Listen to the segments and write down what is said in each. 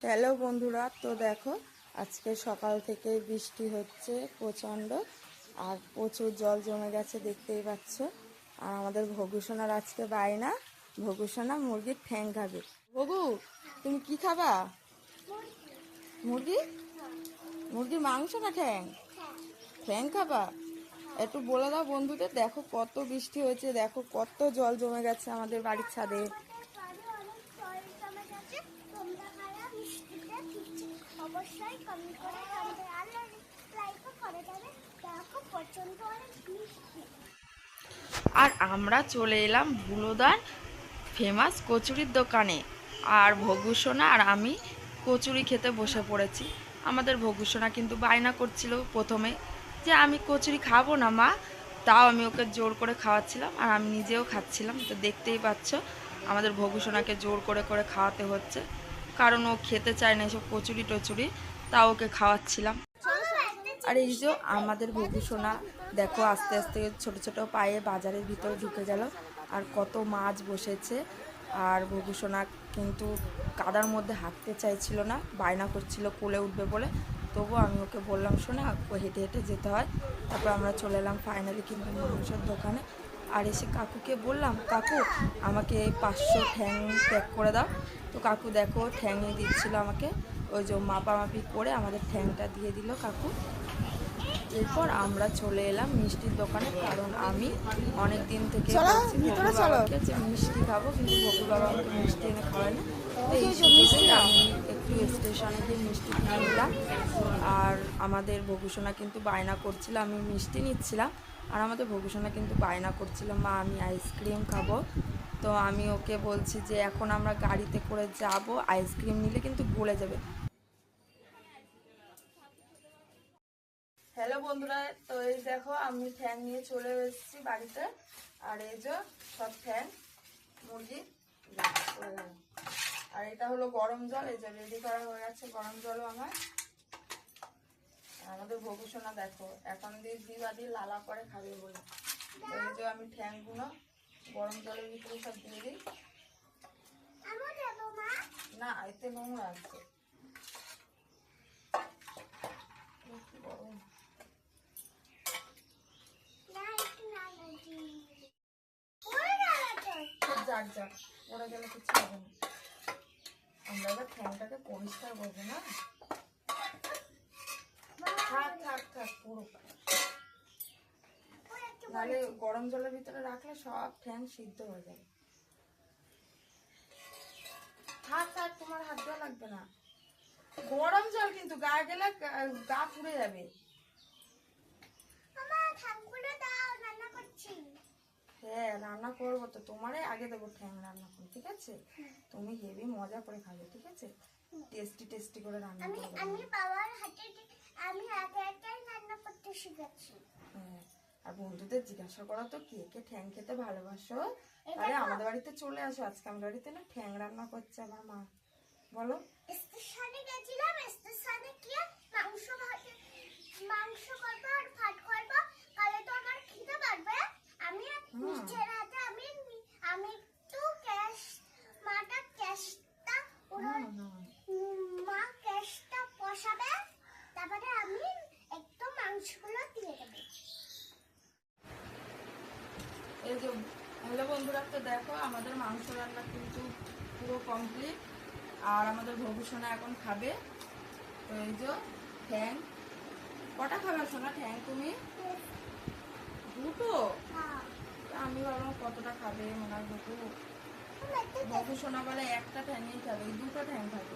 Hello বন্ধুরা, তো দেখো আজকে সকাল থেকে বৃষ্টি হচ্ছে প্রচণ্ড, আর প্রচুর জল জমে গেছে দেখতেই পাচ্ছ। আর আমাদের ভগুসোনার আজকে বায়না, ভগুসোনা মুরগির ঠ্যাং খাবে। ভগু, তুমি কি খাবা? মুরগি? মুরগির মাংস না ঠ্যাং? ঠ্যাং খাবা? একটু বলে দাও বন্ধুদের। দেখো কত বৃষ্টি হয়েছে, দেখো কত জল জমে গেছে আমাদের বাড়ির ছাদে। আর আমরা চলে এলাম বুলোদার ফেমাস কচুরির দোকানে। আর ভগুসোনা আর আমি কচুরি খেতে বসে পড়েছি। আমাদের ভগুসোনা কিন্তু বায়না করছিল প্রথমে যে আমি কচুরি খাবো না মা, তাও আমি ওকে জোর করে খাওয়াচ্ছিলাম, আর আমি নিজেও খাচ্ছিলাম। তো দেখতেই পাচ্ছ আমাদের ভগুসোনাকে জোর করে করে খাওয়াতে হচ্ছে, কারণ ও খেতে চায় না এসব কচুরি টচুরি, তাও ওকে খাওয়াচ্ছিলাম। আর এই যে আমাদের ভগুসোনা দেখো আস্তে আস্তে ছোট ছোট পায়ে বাজারের ভিতরে ঢুকে গেল। আর কত মাছ বসেছে। আর ভগুসোনা কিন্তু কাদার মধ্যে হাঁটতে চাইছিল না, বায়না করছিল কোলে উঠবে বলে। তবুও আমি ওকে বললাম শোনা, হেঁটে হেঁটে যেতে হয়। তারপর আমরা চলে এলাম ফাইনালি কিন্তু মাংসের দোকানে। আর এসে কাকুকে বললাম, কাকু আমাকে 500 ঠ্যাং প্যাক করে দাও। তো কাকু দেখো ঠ্যাংই দিচ্ছিল আমাকে, ওই যে মাপামাপি করে আমাদের ঠ্যাংটা দিয়ে দিল কাকু। এরপর আমরা চলে এলাম মিষ্টির দোকানে, কারণ আমি অনেক দিন থেকে যে মিষ্টি খাবো, কিন্তু ভগু বাবা আমাকে মিষ্টি এনে খাওয়ায় না। তো এই সুযোগে আমি একটু স্টেশনে গিয়ে মিষ্টি কিনে নিলাম। আর আমাদের ভগুসোনা কিন্তু বায়না করছিল আমি মিষ্টি নিচ্ছিলাম, আর আমাদের ভগুসোনা কিন্তু বায়না করছিল মা আমি আইসক্রিম খাবো। তো আমি ওকে বলছি যে এখন আমরা গাড়িতে করে যাব, আইসক্রিম নিলে কিন্তু গলে যাবে। হ্যালো বন্ধুরা, তো এই দেখো আমি ঠ্যাং নিয়ে চলে এসেছি বাড়িতে। আর এই যে সব ঠ্যাং মুরগি। আর এটা হলো গরম জল, এই যে রেডি করা হয়ে গেছে গরম জলও আমার। আমাদের ভগুসোনা দেখো এখন দিবাদি লালা করে খাবে বলে। এই যে আমি ঠ্যাংগুলো গরম জলের ভিতরে সব দিয়ে দিই। না এতে নোংরা আছে। যাক যাক পড়ে গেলে কিছু হবে না, আমরা এবার ঠ্যাংটাকে পরিষ্কার করবো না। থাক থাক থাক পুরো, নাহলে গরম জলের ভিতরে রাখলে সব ঠ্যাং সিদ্ধ হয়ে যাবে। থাক থাক, তোমার হাত দেওয়া লাগবে না। গরম জল কিন্তু গায়ে গেলে গা পুড়ে যাবে। হ্যাঁ রান্না করবো তো, তোমারই আগে দেবো ঠ্যাং রান্না করে, ঠিক আছে? তুমি হেভি মজা করে খাবে, ঠিক আছে? টেস্টি টেস্টি করে রান্না করবে। আমি বাবার হাতে আমি আগে রান্না করতে শিখেছি। হ্যাঁ, আর বন্ধুদের জিজ্ঞাসা করো তো কে কে ঠ্যাং খেতে ভালোবাসো, তাহলে আমাদের বাড়িতে চলে আসো। আজকে আমাদের বাড়িতে না ঠ্যাং রান্না করছে আমার মা। বলো। স্টেশনে গেছিলাম, স্টেশনে গিয়ে মাংস করবো আর ভাত করবো, কালে তো আমার খেতে পারবে। আমি নিজের হাতে আমি একটু ক্যাশ মাটা ক্যাশটা পুরো মা ক্যাশটা বসাবে, তারপরে আমি একটু মাংসগুলো দিয়ে দেব। এই যে হ্যালো বন্ধুরা, তো দেখো আমাদের মাংস রান্না কিন্তু পুরো কমপ্লিট। আর আমাদের ভগুসোনা এখন খাবে। তো এই যে ঠ্যাং কটা খাবে সোনা ঠ্যাং তুমি? দুটো? আমি ভাবলাম কতটা খাবে মনে হয় দুটো। ভগুসোনা বলে একটা ঠ্যাংই খাবে, দুটো ঠ্যাং খাবে।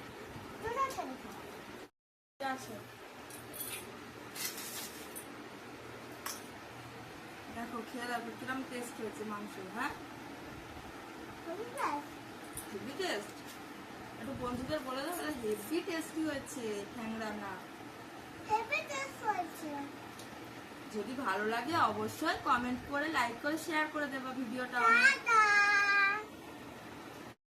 দেখো খেয়ে দেখো কিরম টেস্ট হয়েছে মাংস। হ্যাঁ হেভি টেস্ট। একটু বন্ধুদের বলে দাও হেভি টেস্টি হয়েছে ঠ্যাং রান্না। যদি ভালো লাগে অবশ্যই কমেন্ট করে লাইক করে শেয়ার করে দেবা ভিডিওটা।